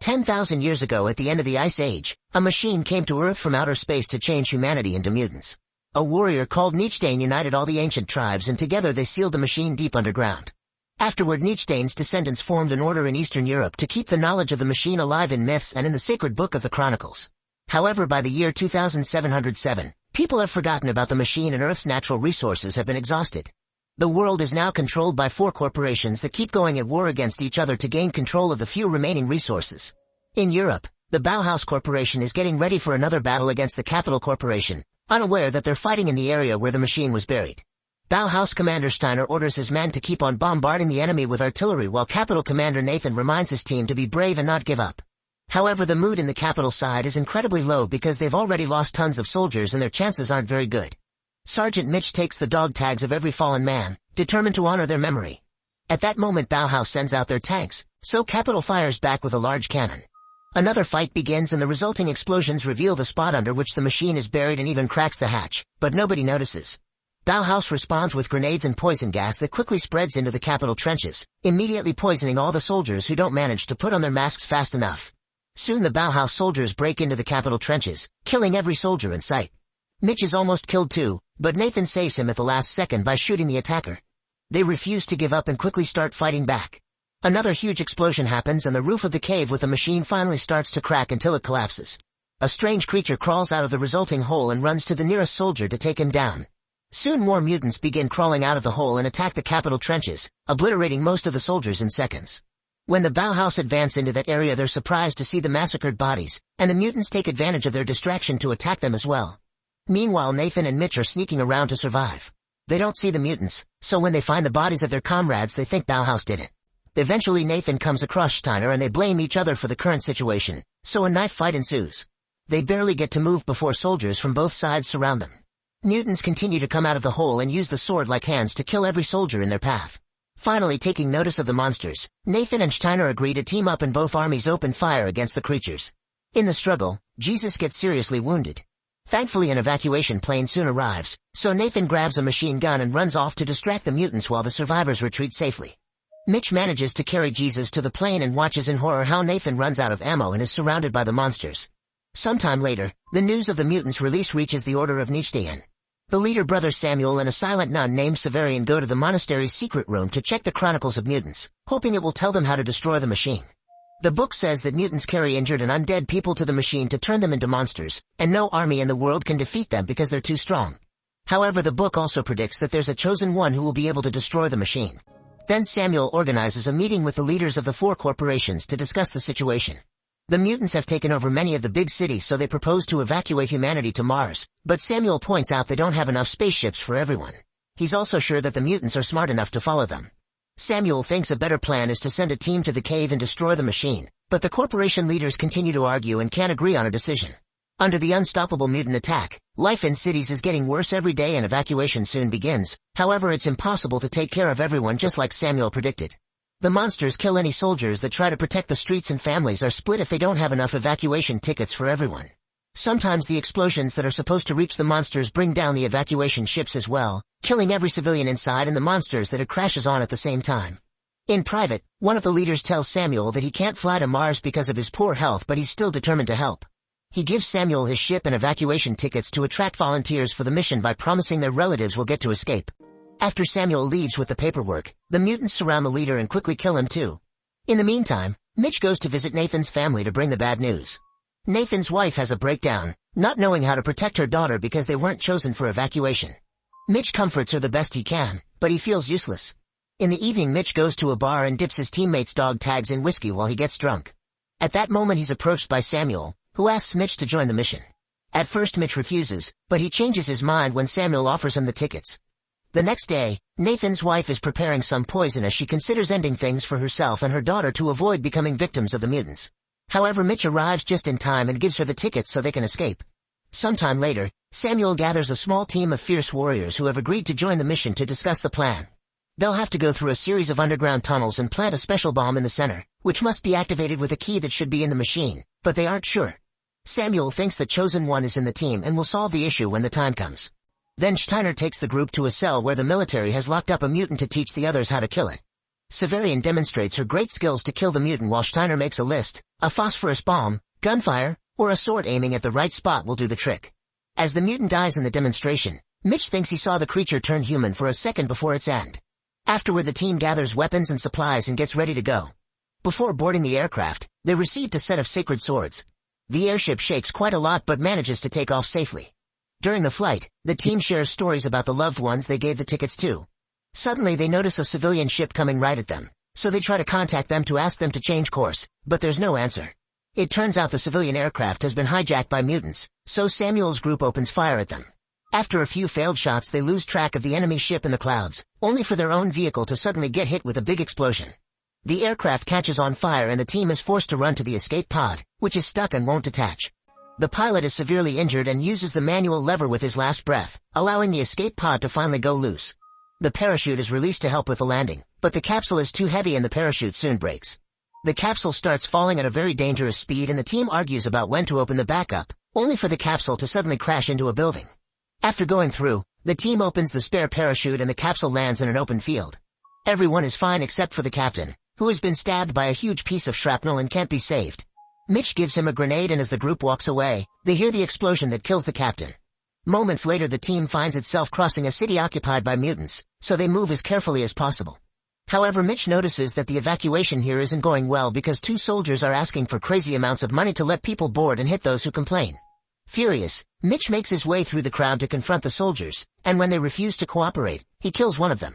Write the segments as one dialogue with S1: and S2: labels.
S1: 10,000 years ago at the end of the Ice Age, a machine came to Earth from outer space to change humanity into mutants. A warrior called Mutated united all the ancient tribes and together they sealed the machine deep underground. Afterward Mutatade's descendants formed an order in Eastern Europe to keep the knowledge of the machine alive in myths and in the sacred book of the Chronicles. However, by the year 2707, people have forgotten about the machine and Earth's natural resources have been exhausted. The world is now controlled by 4 corporations that keep going at war against each other to gain control of the few remaining resources. In Europe, the Bauhaus Corporation is getting ready for another battle against the Capital Corporation, unaware that they're fighting in the area where the machine was buried. Bauhaus Commander Steiner orders his men to keep on bombarding the enemy with artillery while Capital Commander Nathan reminds his team to be brave and not give up. However, the mood in the Capital side is incredibly low because they've already lost tons of soldiers and their chances aren't very good. Sergeant Mitch takes the dog tags of every fallen man, determined to honor their memory. At that moment Bauhaus sends out their tanks, so Capital fires back with a large cannon. Another fight begins and the resulting explosions reveal the spot under which the machine is buried and even cracks the hatch, but nobody notices. Bauhaus responds with grenades and poison gas that quickly spreads into the Capital trenches, immediately poisoning all the soldiers who don't manage to put on their masks fast enough. Soon the Bauhaus soldiers break into the Capital trenches, killing every soldier in sight. Mitch is almost killed too, but Nathan saves him at the last second by shooting the attacker. They refuse to give up and quickly start fighting back. Another huge explosion happens and the roof of the cave with the machine finally starts to crack until it collapses. A strange creature crawls out of the resulting hole and runs to the nearest soldier to take him down. Soon more mutants begin crawling out of the hole and attack the Capital trenches, obliterating most of the soldiers in seconds. When the Bauhaus advance into that area they're surprised to see the massacred bodies, and the mutants take advantage of their distraction to attack them as well. Meanwhile Nathan and Mitch are sneaking around to survive. They don't see the mutants, so when they find the bodies of their comrades they think Bauhaus did it. Eventually Nathan comes across Steiner and they blame each other for the current situation, so a knife fight ensues. They barely get to move before soldiers from both sides surround them. Mutants continue to come out of the hole and use the sword-like hands to kill every soldier in their path. Finally taking notice of the monsters, Nathan and Steiner agree to team up and both armies open fire against the creatures. In the struggle, Jesus gets seriously wounded. Thankfully an evacuation plane soon arrives, so Nathan grabs a machine gun and runs off to distract the mutants while the survivors retreat safely. Mitch manages to carry Jesus to the plane and watches in horror how Nathan runs out of ammo and is surrounded by the monsters. Sometime later, the news of the mutants' release reaches the Order of Mutated. The leader Brother Samuel and a silent nun named Severian go to the monastery's secret room to check the Chronicles of Mutants, hoping it will tell them how to destroy the machine. The book says that mutants carry injured and undead people to the machine to turn them into monsters, and no army in the world can defeat them because they're too strong. However, the book also predicts that there's a chosen one who will be able to destroy the machine. Then Samuel organizes a meeting with the leaders of the 4 corporations to discuss the situation. The mutants have taken over many of the big cities so they propose to evacuate humanity to Mars, but Samuel points out they don't have enough spaceships for everyone. He's also sure that the mutants are smart enough to follow them. Samuel thinks a better plan is to send a team to the cave and destroy the machine, but the corporation leaders continue to argue and can't agree on a decision. Under the unstoppable mutant attack, life in cities is getting worse every day and evacuation soon begins. However, it's impossible to take care of everyone just like Samuel predicted. The monsters kill any soldiers that try to protect the streets and families are split if they don't have enough evacuation tickets for everyone. Sometimes the explosions that are supposed to reach the monsters bring down the evacuation ships as well, killing every civilian inside and the monsters that it crashes on at the same time. In private, one of the leaders tells Samuel that he can't fly to Mars because of his poor health but he's still determined to help. He gives Samuel his ship and evacuation tickets to attract volunteers for the mission by promising their relatives will get to escape. After Samuel leaves with the paperwork, the mutants surround the leader and quickly kill him too. In the meantime, Mitch goes to visit Nathan's family to bring the bad news. Nathan's wife has a breakdown, not knowing how to protect her daughter because they weren't chosen for evacuation. Mitch comforts her the best he can, but he feels useless. In the evening Mitch goes to a bar and dips his teammates' dog tags in whiskey while he gets drunk. At that moment he's approached by Samuel, who asks Mitch to join the mission. At first Mitch refuses, but he changes his mind when Samuel offers him the tickets. The next day, Nathan's wife is preparing some poison as she considers ending things for herself and her daughter to avoid becoming victims of the mutants. However, Mitch arrives just in time and gives her the tickets so they can escape. Sometime later, Samuel gathers a small team of fierce warriors who have agreed to join the mission to discuss the plan. They'll have to go through a series of underground tunnels and plant a special bomb in the center, which must be activated with a key that should be in the machine, but they aren't sure. Samuel thinks the chosen one is in the team and will solve the issue when the time comes. Then Steiner takes the group to a cell where the military has locked up a mutant to teach the others how to kill it. Severian demonstrates her great skills to kill the mutant while Steiner makes a list. A phosphorus bomb, gunfire, or a sword aiming at the right spot will do the trick. As the mutant dies in the demonstration, Mitch thinks he saw the creature turn human for a second before its end. Afterward, the team gathers weapons and supplies and gets ready to go. Before boarding the aircraft, they received a set of sacred swords. The airship shakes quite a lot but manages to take off safely. During the flight, the team shares stories about the loved ones they gave the tickets to. Suddenly they notice a civilian ship coming right at them, so they try to contact them to ask them to change course, but there's no answer. It turns out the civilian aircraft has been hijacked by mutants, so Samuel's group opens fire at them. After a few failed shots, they lose track of the enemy ship in the clouds, only for their own vehicle to suddenly get hit with a big explosion. The aircraft catches on fire and the team is forced to run to the escape pod, which is stuck and won't detach. The pilot is severely injured and uses the manual lever with his last breath, allowing the escape pod to finally go loose. The parachute is released to help with the landing, but the capsule is too heavy and the parachute soon breaks. The capsule starts falling at a very dangerous speed and the team argues about when to open the backup, only for the capsule to suddenly crash into a building. After going through, the team opens the spare parachute and the capsule lands in an open field. Everyone is fine except for the captain, who has been stabbed by a huge piece of shrapnel and can't be saved. Mitch gives him a grenade and as the group walks away, they hear the explosion that kills the captain. Moments later the team finds itself crossing a city occupied by mutants, so they move as carefully as possible. However, Mitch notices that the evacuation here isn't going well because two soldiers are asking for crazy amounts of money to let people board and hit those who complain. Furious, Mitch makes his way through the crowd to confront the soldiers, and when they refuse to cooperate, he kills one of them.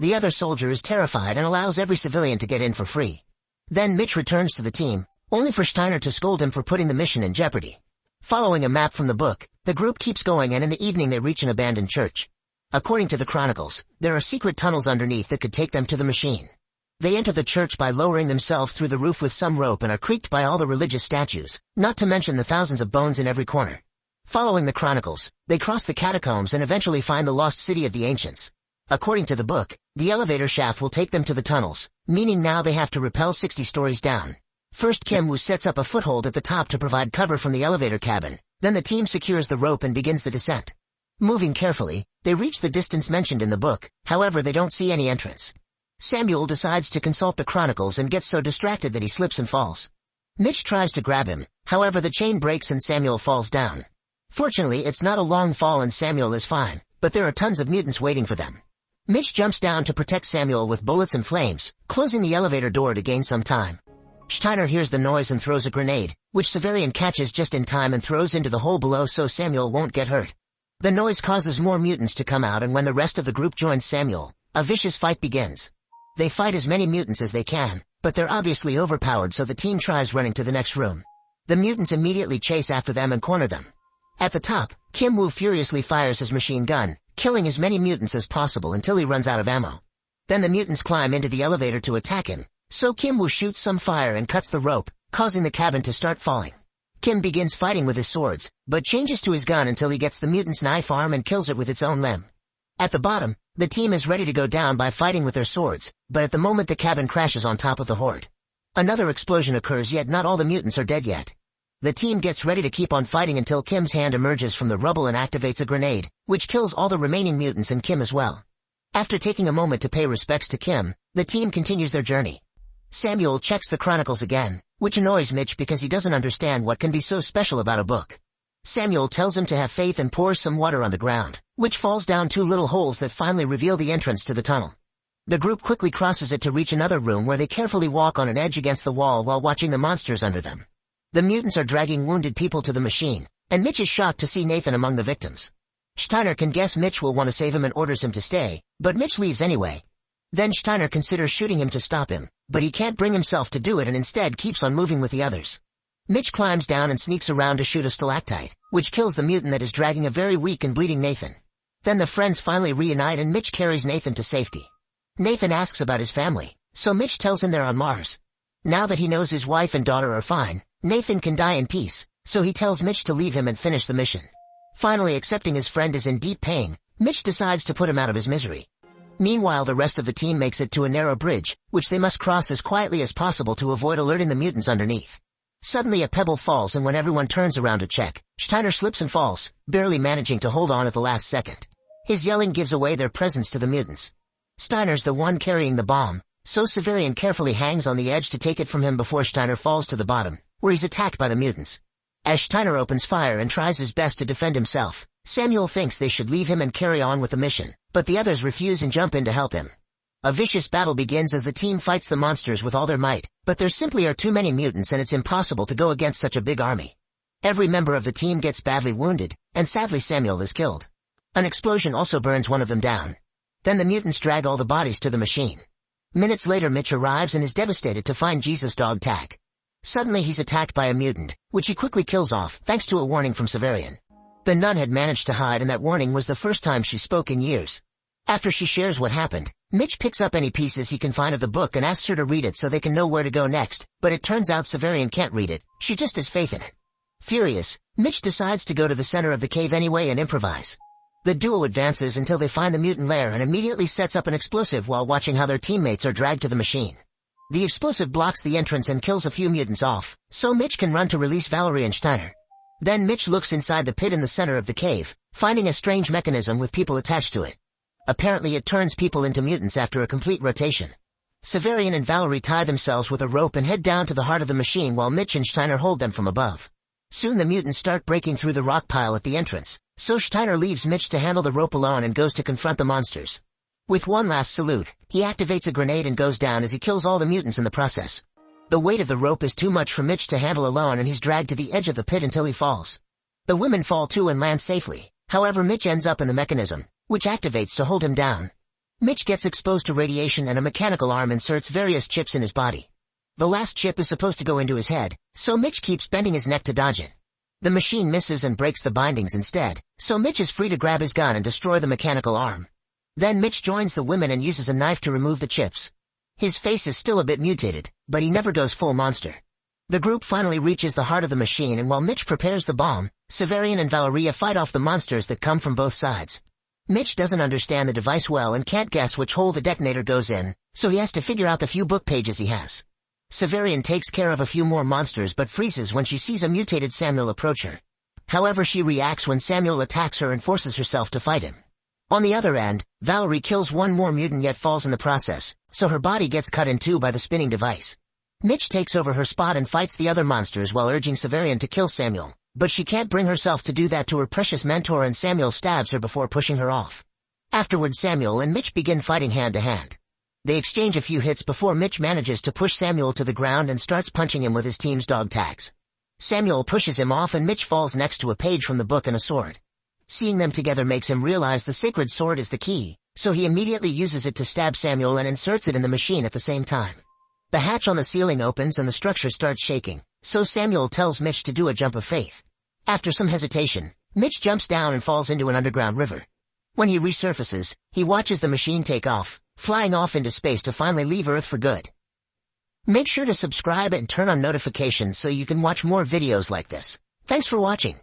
S1: The other soldier is terrified and allows every civilian to get in for free. Then Mitch returns to the team, only for Steiner to scold him for putting the mission in jeopardy. Following a map from the book, the group keeps going and in the evening they reach an abandoned church. According to the chronicles, there are secret tunnels underneath that could take them to the machine. They enter the church by lowering themselves through the roof with some rope and are creaked by all the religious statues, not to mention the thousands of bones in every corner. Following the chronicles, they cross the catacombs and eventually find the lost city of the ancients. According to the book, the elevator shaft will take them to the tunnels, meaning now they have to rappel 60 stories down. First Kim Woo sets up a foothold at the top to provide cover from the elevator cabin, then the team secures the rope and begins the descent. Moving carefully, they reach the distance mentioned in the book, however they don't see any entrance. Samuel decides to consult the chronicles and gets so distracted that he slips and falls. Mitch tries to grab him, however the chain breaks and Samuel falls down. Fortunately, it's not a long fall and Samuel is fine, but there are tons of mutants waiting for them. Mitch jumps down to protect Samuel with bullets and flames, closing the elevator door to gain some time. Steiner hears the noise and throws a grenade, which Severian catches just in time and throws into the hole below so Samuel won't get hurt. The noise causes more mutants to come out and when the rest of the group joins Samuel, a vicious fight begins. They fight as many mutants as they can, but they're obviously overpowered so the team tries running to the next room. The mutants immediately chase after them and corner them. At the top, Kim Woo furiously fires his machine gun, killing as many mutants as possible until he runs out of ammo. Then the mutants climb into the elevator to attack him, so Kim Woo shoots some fire and cuts the rope, causing the cabin to start falling. Kim begins fighting with his swords, but changes to his gun until he gets the mutant's knife arm and kills it with its own limb. At the bottom, the team is ready to go down by fighting with their swords, but at the moment the cabin crashes on top of the horde. Another explosion occurs yet not all the mutants are dead yet. The team gets ready to keep on fighting until Kim's hand emerges from the rubble and activates a grenade, which kills all the remaining mutants and Kim as well. After taking a moment to pay respects to Kim, the team continues their journey. Samuel checks the chronicles again, which annoys Mitch because he doesn't understand what can be so special about a book. Samuel tells him to have faith and pours some water on the ground, which falls down two little holes that finally reveal the entrance to the tunnel. The group quickly crosses it to reach another room where they carefully walk on an edge against the wall while watching the monsters under them. The mutants are dragging wounded people to the machine, and Mitch is shocked to see Nathan among the victims. Steiner can guess Mitch will want to save him and orders him to stay, but Mitch leaves anyway. Then Steiner considers shooting him to stop him, but he can't bring himself to do it and instead keeps on moving with the others. Mitch climbs down and sneaks around to shoot a stalactite, which kills the mutant that is dragging a very weak and bleeding Nathan. Then the friends finally reunite and Mitch carries Nathan to safety. Nathan asks about his family, so Mitch tells him they're on Mars. Now that he knows his wife and daughter are fine, Nathan can die in peace, so he tells Mitch to leave him and finish the mission. Finally accepting his friend is in deep pain, Mitch decides to put him out of his misery. Meanwhile, the rest of the team makes it to a narrow bridge, which they must cross as quietly as possible to avoid alerting the mutants underneath. Suddenly a pebble falls and when everyone turns around to check, Steiner slips and falls, barely managing to hold on at the last second. His yelling gives away their presence to the mutants. Steiner's the one carrying the bomb, so Severian carefully hangs on the edge to take it from him before Steiner falls to the bottom, where he's attacked by the mutants. As Steiner opens fire and tries his best to defend himself, Samuel thinks they should leave him and carry on with the mission, but the others refuse and jump in to help him. A vicious battle begins as the team fights the monsters with all their might, but there simply are too many mutants and it's impossible to go against such a big army. Every member of the team gets badly wounded, and sadly Samuel is killed. An explosion also burns one of them down. Then the mutants drag all the bodies to the machine. Minutes later Mitch arrives and is devastated to find Jesus' dog Tag. Suddenly he's attacked by a mutant, which he quickly kills off thanks to a warning from Severian. The nun had managed to hide and that warning was the first time she spoke in years. After she shares what happened, Mitch picks up any pieces he can find of the book and asks her to read it so they can know where to go next, but it turns out Severian can't read it, she just has faith in it. Furious, Mitch decides to go to the center of the cave anyway and improvise. The duo advances until they find the mutant lair and immediately sets up an explosive while watching how their teammates are dragged to the machine. The explosive blocks the entrance and kills a few mutants off, so Mitch can run to release Valerie and Steiner. Then Mitch looks inside the pit in the center of the cave, finding a strange mechanism with people attached to it. Apparently it turns people into mutants after a complete rotation. Severian and Valerie tie themselves with a rope and head down to the heart of the machine while Mitch and Steiner hold them from above. Soon the mutants start breaking through the rock pile at the entrance, so Steiner leaves Mitch to handle the rope alone and goes to confront the monsters. With one last salute, he activates a grenade and goes down as he kills all the mutants in the process. The weight of the rope is too much for Mitch to handle alone and he's dragged to the edge of the pit until he falls. The women fall too and land safely, however Mitch ends up in the mechanism, which activates to hold him down. Mitch gets exposed to radiation and a mechanical arm inserts various chips in his body. The last chip is supposed to go into his head, so Mitch keeps bending his neck to dodge it. The machine misses and breaks the bindings instead, so Mitch is free to grab his gun and destroy the mechanical arm. Then Mitch joins the women and uses a knife to remove the chips. His face is still a bit mutated, but he never goes full monster. The group finally reaches the heart of the machine and while Mitch prepares the bomb, Severian and Valeria fight off the monsters that come from both sides. Mitch doesn't understand the device well and can't guess which hole the detonator goes in, so he has to figure out the few book pages he has. Severian takes care of a few more monsters but freezes when she sees a mutated Samuel approach her. However, she reacts when Samuel attacks her and forces herself to fight him. On the other end, Valerie kills one more mutant yet falls in the process, so her body gets cut in two by the spinning device. Mitch takes over her spot and fights the other monsters while urging Severian to kill Samuel, but she can't bring herself to do that to her precious mentor and Samuel stabs her before pushing her off. Afterward Samuel and Mitch begin fighting hand to hand. They exchange a few hits before Mitch manages to push Samuel to the ground and starts punching him with his team's dog tags. Samuel pushes him off and Mitch falls next to a page from the book and a sword. Seeing them together makes him realize the sacred sword is the key, so he immediately uses it to stab Samuel and inserts it in the machine at the same time. The hatch on the ceiling opens and the structure starts shaking, so Samuel tells Mitch to do a jump of faith. After some hesitation, Mitch jumps down and falls into an underground river. When he resurfaces, he watches the machine take off, flying off into space to finally leave Earth for good. Make sure to subscribe and turn on notifications so you can watch more videos like this. Thanks for watching.